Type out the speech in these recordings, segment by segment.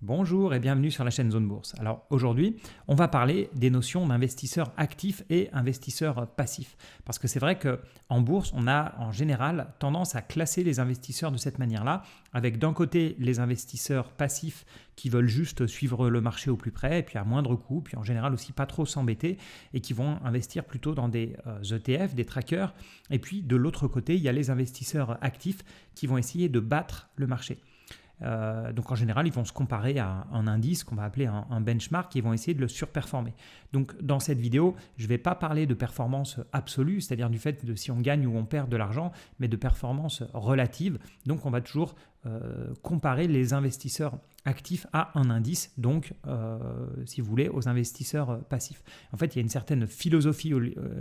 Bonjour et bienvenue sur la chaîne Zone Bourse. Alors aujourd'hui, on va parler des notions d'investisseurs actifs et investisseurs passifs. Parce que c'est vrai qu'en bourse, on a en général tendance à classer les investisseurs de cette manière-là, avec d'un côté les investisseurs passifs qui veulent juste suivre le marché au plus près, et puis à moindre coût, puis en général aussi pas trop s'embêter, et qui vont investir plutôt dans des ETF, des trackers. Et puis de l'autre côté, il y a les investisseurs actifs qui vont essayer de battre le marché. Donc en général, ils vont se comparer à un indice qu'on va appeler un benchmark et ils vont essayer de le surperformer. Donc dans cette vidéo, je ne vais pas parler de performance absolue, c'est-à-dire du fait de si on gagne ou on perd de l'argent, mais de performance relative. Donc on va toujours comparer les investisseurs actifs à un indice, donc si vous voulez, aux investisseurs passifs. En fait, il y a une certaine philosophie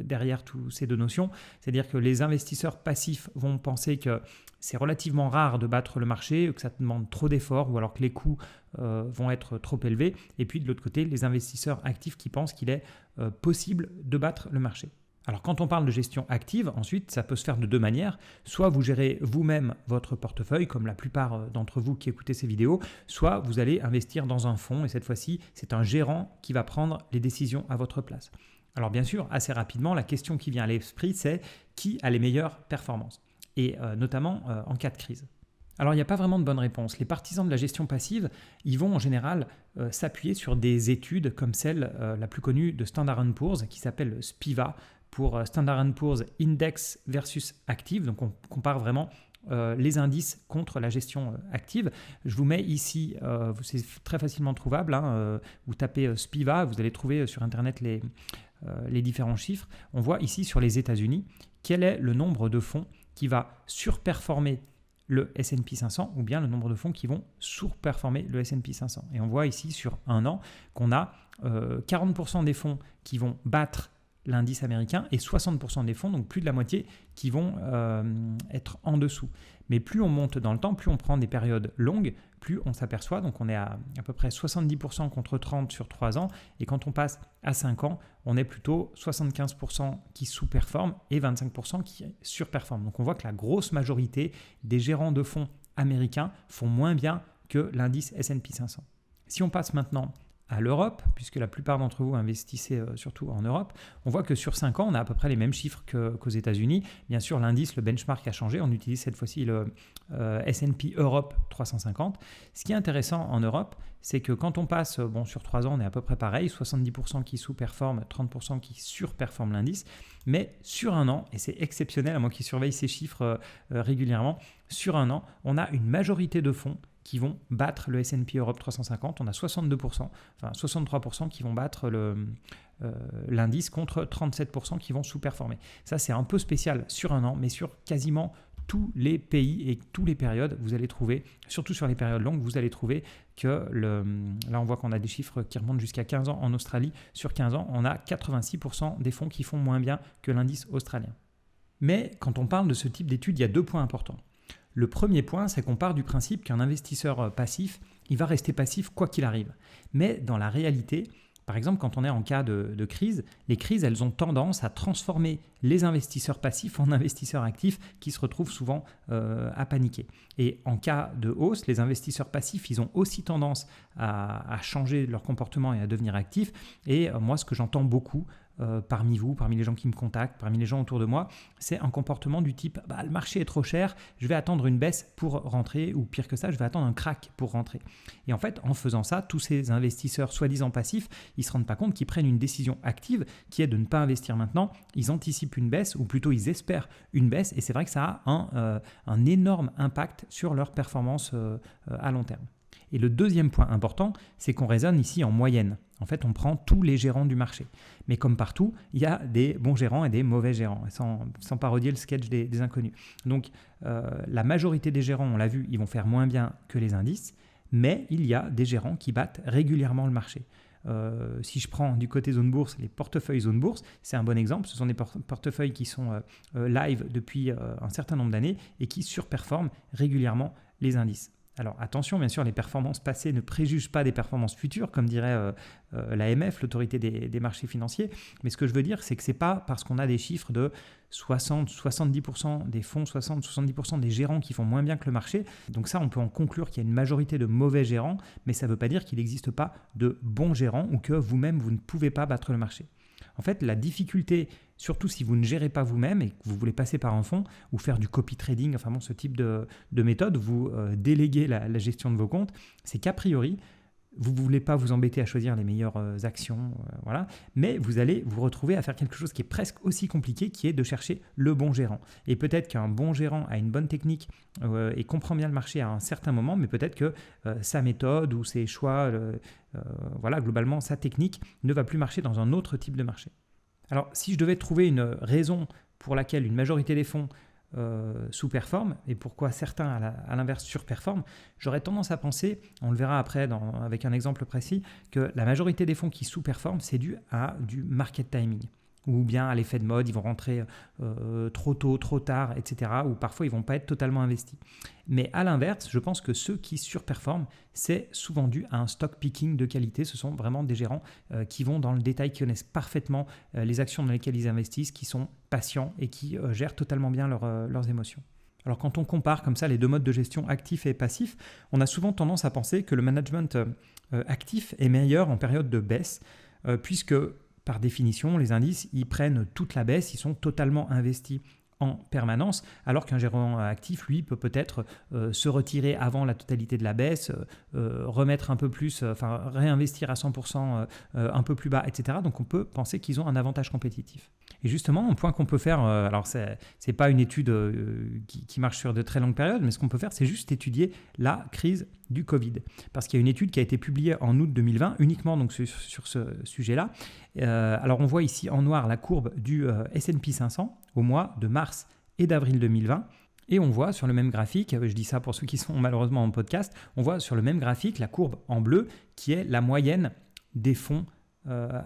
derrière toutes ces deux notions, c'est-à-dire que les investisseurs passifs vont penser que c'est relativement rare de battre le marché, que ça demande trop d'efforts ou alors que les coûts vont être trop élevés. Et puis de l'autre côté, les investisseurs actifs qui pensent qu'il est possible de battre le marché. Alors quand on parle de gestion active, ensuite, ça peut se faire de deux manières. Soit vous gérez vous-même votre portefeuille, comme la plupart d'entre vous qui écoutez ces vidéos, soit vous allez investir dans un fonds et cette fois-ci, c'est un gérant qui va prendre les décisions à votre place. Alors bien sûr, assez rapidement, la question qui vient à l'esprit, c'est qui a les meilleures performances et notamment en cas de crise. Alors, il n'y a pas vraiment de bonne réponse. Les partisans de la gestion passive, ils vont en général s'appuyer sur des études comme celle la plus connue de Standard & Poor's qui s'appelle SPIVA pour Standard & Poor's Index versus Active. Donc, on compare vraiment les indices contre la gestion active. Je vous mets ici, c'est très facilement trouvable, vous tapez SPIVA, vous allez trouver sur Internet les différents chiffres. On voit ici sur les États-Unis quel est le nombre de fonds qui va surperformer le S&P 500 ou bien le nombre de fonds qui vont surperformer le S&P 500. Et on voit ici sur un an qu'on a 40% des fonds qui vont battre l'indice américain et 60% des fonds, donc plus de la moitié, qui vont être en dessous. Mais plus on monte dans le temps, plus on prend des périodes longues, plus on s'aperçoit, donc on est à peu près 70% contre 30 sur 3 ans, et quand on passe à 5 ans, on est plutôt 75% qui sous-performent et 25% qui surperforment. Donc on voit que la grosse majorité des gérants de fonds américains font moins bien que l'indice S&P 500. Si on passe maintenant à l'Europe, puisque la plupart d'entre vous investissez surtout en Europe, on voit que sur 5 ans, on a à peu près les mêmes chiffres qu'aux États-Unis. Bien sûr, l'indice, le benchmark a changé. On utilise cette fois-ci le S&P Europe 350. Ce qui est intéressant en Europe, c'est que quand on passe sur 3 ans, on est à peu près pareil, 70% qui sous-performent, 30% qui surperforment l'indice. Mais sur un an, et c'est exceptionnel, à moi qui surveille ces chiffres régulièrement, sur un an, on a une majorité de fonds qui vont battre le S&P Europe 350. On a 62%, enfin 63% qui vont battre l'indice contre 37% qui vont sous-performer. Ça, c'est un peu spécial sur un an, mais sur quasiment tous les pays et toutes les périodes, vous allez trouver, surtout sur les périodes longues, vous allez trouver que là, on voit qu'on a des chiffres qui remontent jusqu'à 15 ans en Australie. Sur 15 ans, on a 86% des fonds qui font moins bien que l'indice australien. Mais quand on parle de ce type d'études, il y a deux points importants. Le premier point, c'est qu'on part du principe qu'un investisseur passif, il va rester passif quoi qu'il arrive. Mais dans la réalité, par exemple, quand on est en cas de crise, les crises, elles ont tendance à transformer les investisseurs passifs en investisseurs actifs qui se retrouvent souvent à paniquer. Et en cas de hausse, les investisseurs passifs, ils ont aussi tendance à changer leur comportement et à devenir actifs. Et moi, ce que j'entends beaucoup parmi vous, parmi les gens qui me contactent, parmi les gens autour de moi, c'est un comportement du type le marché est trop cher, je vais attendre une baisse pour rentrer, ou pire que ça, je vais attendre un crack pour rentrer. Et en fait, en faisant ça, tous ces investisseurs soi-disant passifs, ils ne se rendent pas compte qu'ils prennent une décision active qui est de ne pas investir maintenant. Ils anticipent une baisse, ou plutôt ils espèrent une baisse, et c'est vrai que ça a un énorme impact sur leur performance à long terme. Et le deuxième point important, c'est qu'on raisonne ici en moyenne. En fait, on prend tous les gérants du marché. Mais comme partout, il y a des bons gérants et des mauvais gérants, sans parodier le sketch des inconnus. Donc, la majorité des gérants, on l'a vu, ils vont faire moins bien que les indices, mais il y a des gérants qui battent régulièrement le marché. Si je prends du côté zone bourse, les portefeuilles zone bourse, c'est un bon exemple. Ce sont des portefeuilles qui sont live depuis un certain nombre d'années et qui surperforment régulièrement les indices. Alors attention, bien sûr, les performances passées ne préjugent pas des performances futures, comme dirait l'AMF, l'autorité des marchés financiers. Mais ce que je veux dire, c'est que ce n'est pas parce qu'on a des chiffres de 60-70% des fonds, 60-70% des gérants qui font moins bien que le marché. Donc ça, on peut en conclure qu'il y a une majorité de mauvais gérants, mais ça ne veut pas dire qu'il n'existe pas de bons gérants ou que vous-même, vous ne pouvez pas battre le marché. En fait, la difficulté, surtout si vous ne gérez pas vous-même et que vous voulez passer par un fonds ou faire du copy trading, enfin bon, ce type de méthode, vous déléguez la gestion de vos comptes, c'est qu'a priori, vous ne voulez pas vous embêter à choisir les meilleures actions, voilà, mais vous allez vous retrouver à faire quelque chose qui est presque aussi compliqué, qui est de chercher le bon gérant. Et peut-être qu'un bon gérant a une bonne technique et comprend bien le marché à un certain moment, mais peut-être que sa méthode ou ses choix, voilà, globalement, sa technique ne va plus marcher dans un autre type de marché. Alors, si je devais trouver une raison pour laquelle une majorité des fonds sous-performent et pourquoi certains, à l'inverse, surperforment, j'aurais tendance à penser, on le verra après avec un exemple précis, que la majorité des fonds qui sous-performent, c'est dû à du market timing ou bien à l'effet de mode, ils vont rentrer trop tôt, trop tard, etc. Ou parfois, ils ne vont pas être totalement investis. Mais à l'inverse, je pense que ceux qui surperforment, c'est souvent dû à un stock picking de qualité. Ce sont vraiment des gérants qui vont dans le détail, qui connaissent parfaitement les actions dans lesquelles ils investissent, qui sont patients et qui gèrent totalement bien leurs émotions. Alors quand on compare comme ça les deux modes de gestion actif et passif, on a souvent tendance à penser que le management actif est meilleur en période de baisse, puisque par définition, les indices, ils prennent toute la baisse, ils sont totalement investis en permanence, alors qu'un gérant actif, lui, peut peut-être se retirer avant la totalité de la baisse, remettre un peu plus, réinvestir à 100% un peu plus bas, etc. Donc on peut penser qu'ils ont un avantage compétitif. Et justement, un point qu'on peut faire, alors c'est pas une étude qui marche sur de très longues périodes, mais ce qu'on peut faire, c'est juste étudier la crise du Covid. Parce qu'il y a une étude qui a été publiée en août 2020, uniquement donc sur ce sujet-là. Alors on voit ici en noir la courbe du S&P 500 au mois de mars et d'avril 2020. Et on voit sur le même graphique, je dis ça pour ceux qui sont malheureusement en podcast, on voit sur le même graphique la courbe en bleu qui est la moyenne des fonds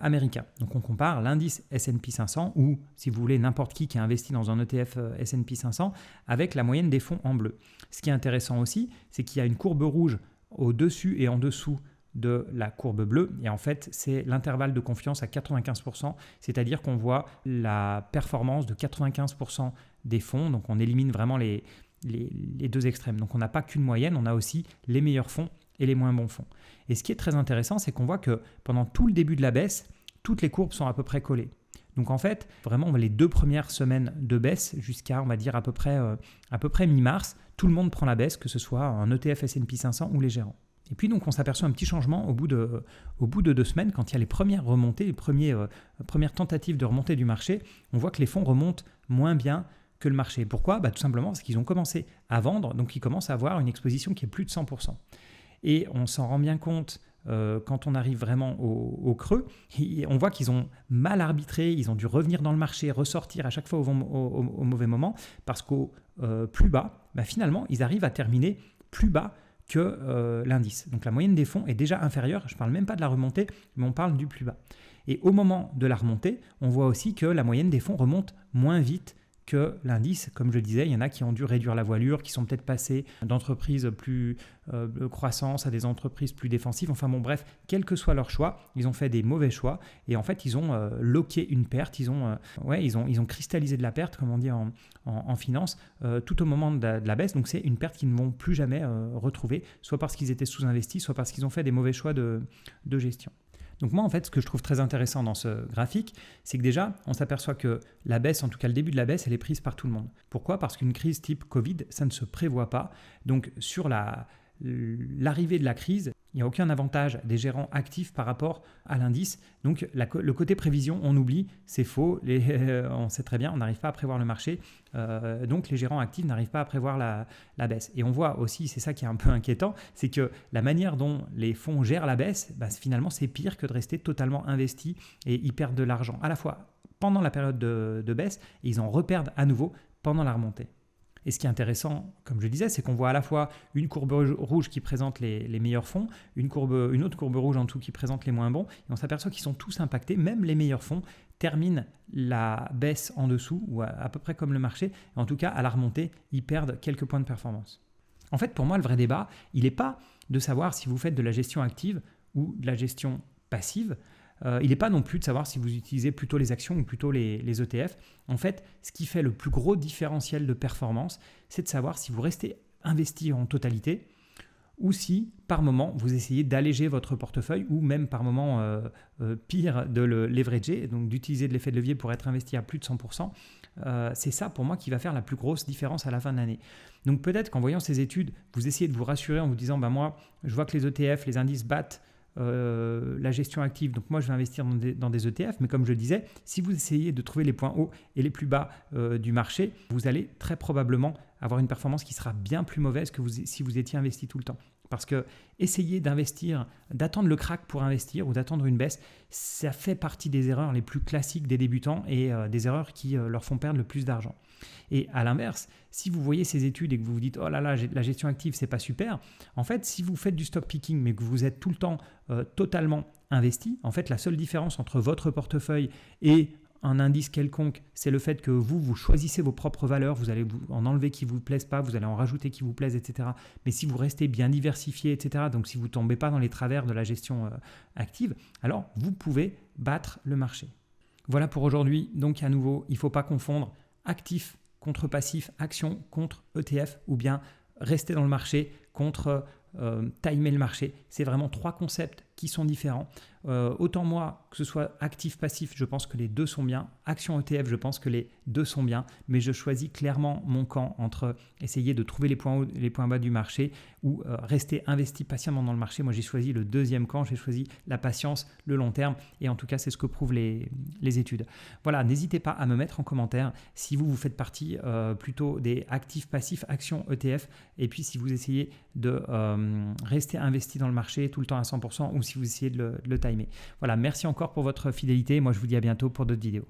américain. Donc on compare l'indice S&P 500 ou si vous voulez n'importe qui a investi dans un ETF S&P 500 avec la moyenne des fonds en bleu. Ce qui est intéressant aussi, c'est qu'il y a une courbe rouge au-dessus et en dessous de la courbe bleue et en fait c'est l'intervalle de confiance à 95%, c'est-à-dire qu'on voit la performance de 95% des fonds, donc on élimine vraiment les deux extrêmes. Donc on n'a pas qu'une moyenne, on a aussi les meilleurs fonds et les moins bons fonds. Et ce qui est très intéressant, c'est qu'on voit que pendant tout le début de la baisse, toutes les courbes sont à peu près collées. Donc en fait, vraiment les 2 premières semaines de baisse jusqu'à, on va dire, à peu près mi-mars, tout le monde prend la baisse, que ce soit un ETF S&P 500 ou les gérants. Et puis donc on s'aperçoit un petit changement au bout de 2 semaines, quand il y a les premières remontées, les premières tentatives de remontée du marché, on voit que les fonds remontent moins bien que le marché. Pourquoi ? Tout simplement parce qu'ils ont commencé à vendre, donc ils commencent à avoir une exposition qui est plus de 100%. Et on s'en rend bien compte quand on arrive vraiment au creux. Et on voit qu'ils ont mal arbitré, ils ont dû revenir dans le marché, ressortir à chaque fois au mauvais moment, parce qu'au plus bas, finalement, ils arrivent à terminer plus bas que l'indice. Donc la moyenne des fonds est déjà inférieure, je ne parle même pas de la remontée, mais on parle du plus bas. Et au moment de la remontée, on voit aussi que la moyenne des fonds remonte moins vite que l'indice. Comme je disais, il y en a qui ont dû réduire la voilure, qui sont peut-être passés d'entreprises plus croissance à des entreprises plus défensives. Enfin bon, bref, quel que soit leur choix, ils ont fait des mauvais choix et en fait, ils ont loqué une perte, ils ont cristallisé de la perte, comme on dit en finance, tout au moment de la baisse. Donc c'est une perte qu'ils ne vont plus jamais retrouver, soit parce qu'ils étaient sous-investis, soit parce qu'ils ont fait des mauvais choix de gestion. Donc moi, en fait, ce que je trouve très intéressant dans ce graphique, c'est que déjà, on s'aperçoit que la baisse, en tout cas le début de la baisse, elle est prise par tout le monde. Pourquoi ? Parce qu'une crise type Covid, ça ne se prévoit pas. Donc sur l'arrivée de la crise, il n'y a aucun avantage des gérants actifs par rapport à l'indice. Donc le côté prévision, on oublie, c'est faux. On sait très bien, on n'arrive pas à prévoir le marché. Donc les gérants actifs n'arrivent pas à prévoir la baisse. Et on voit aussi, c'est ça qui est un peu inquiétant, c'est que la manière dont les fonds gèrent la baisse, finalement c'est pire que de rester totalement investis et ils perdent de l'argent à la fois pendant la période de baisse et ils en reperdent à nouveau pendant la remontée. Et ce qui est intéressant, comme je disais, c'est qu'on voit à la fois une courbe rouge qui présente les meilleurs fonds, une autre courbe rouge en dessous qui présente les moins bons, et on s'aperçoit qu'ils sont tous impactés, même les meilleurs fonds terminent la baisse en dessous, ou à peu près comme le marché, et en tout cas à la remontée, ils perdent quelques points de performance. En fait, pour moi, le vrai débat, il n'est pas de savoir si vous faites de la gestion active ou de la gestion passive. Il n'est pas non plus de savoir si vous utilisez plutôt les actions ou plutôt les ETF. En fait, ce qui fait le plus gros différentiel de performance, c'est de savoir si vous restez investi en totalité ou si, par moment, vous essayez d'alléger votre portefeuille ou même par moment, pire, de le leverager, donc d'utiliser de l'effet de levier pour être investi à plus de 100%. C'est ça, pour moi, qui va faire la plus grosse différence à la fin de l'année. Donc peut-être qu'en voyant ces études, vous essayez de vous rassurer en vous disant, moi, je vois que les ETF, les indices battent la gestion active, donc moi je vais investir dans des ETF, mais comme je le disais, si vous essayez de trouver les points hauts et les plus bas du marché, vous allez très probablement avoir une performance qui sera bien plus mauvaise que si vous étiez investi tout le temps. Parce que essayer d'investir, d'attendre le crack pour investir ou d'attendre une baisse, ça fait partie des erreurs les plus classiques des débutants et des erreurs qui leur font perdre le plus d'argent. Et à l'inverse, si vous voyez ces études et que vous vous dites « Oh là là, la gestion active, c'est pas super », en fait, si vous faites du stock picking mais que vous êtes tout le temps totalement investi, en fait, la seule différence entre votre portefeuille et un indice quelconque, c'est le fait que vous choisissez vos propres valeurs, vous allez en enlever qui ne vous plaisent pas, vous allez en rajouter qui vous plaisent, etc. Mais si vous restez bien diversifié, etc., donc si vous ne tombez pas dans les travers de la gestion active, alors vous pouvez battre le marché. Voilà pour aujourd'hui. Donc à nouveau, il ne faut pas confondre actif contre passif, action contre ETF ou bien rester dans le marché contre timer le marché. C'est vraiment trois concepts qui sont différents. Autant moi, que ce soit actif-passif, je pense que les deux sont bien. Action-ETF, je pense que les deux sont bien. Mais je choisis clairement mon camp entre essayer de trouver les points hauts et les points bas du marché ou rester investi patiemment dans le marché. Moi, j'ai choisi le deuxième camp. J'ai choisi la patience, le long terme. Et en tout cas, c'est ce que prouvent les études. Voilà, n'hésitez pas à me mettre en commentaire si vous faites partie plutôt des actifs-passifs, action-ETF. Et puis, si vous essayez de rester investi dans le marché tout le temps à 100% ou si vous essayez de le timer. Voilà, merci encore pour votre fidélité. Moi, je vous dis à bientôt pour d'autres vidéos.